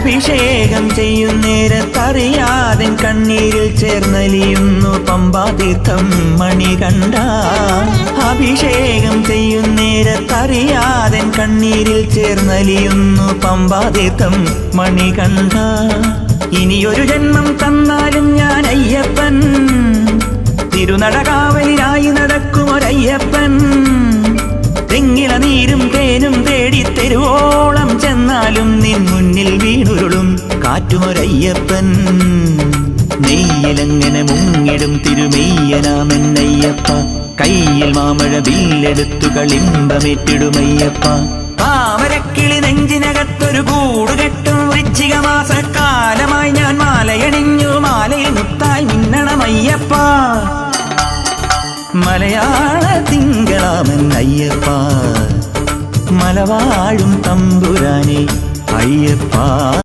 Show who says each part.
Speaker 1: അഭിഷേകം ചെയ്യുന്നേരത്തറിയാതെ കണ്ണീരിൽ ചേർന്നലിയുന്നു പമ്പാതീർത്ഥം മണികണ്ഠ. അഭിഷേകം ചെയ്യുന്നേരത്തറിയാതെ കണ്ണീരിൽ ചേർന്നലിയുന്നു പമ്പാതീർത്ഥം മണികണ്ഠ. ഇനിയൊരു ജന്മം തന്നാലും ഞാൻ അയ്യപ്പൻ, തിരുനടകാവലിനായി നടക്കുമൊരയ്യപ്പൻ. തെങ്ങില നീരും തേനും തേടി തെരുവോളം ചെന്നാലും നിൻ മുന്നിൽ വീണുരുളും കാറ്റുമൊരയ്യപ്പൻ. നെയ്യിലെങ്ങനെ മുങ്ങിടും തിരുമെയ്യനാമെന്നയ്യപ്പ. കയ്യിൽ മാമഴ വില്ലെടുത്തു കളിമ്പമേറ്റിടുമയ്യപ്പ. താമരക്കിളി നെഞ്ചിനകത്തൊരു കൂടുകെട്ടും വൃശ്ചിക മാസക്കാലമായി ഞാൻ മാലയണിഞ്ഞു, മാലയിൽ മുത്തായി മിന്നണമയ്യപ്പ. മലയാള തിങ്കളാമൻ അയ്യപ്പ, മലവാഴും തമ്പുരാനെ അയ്യപ്പ.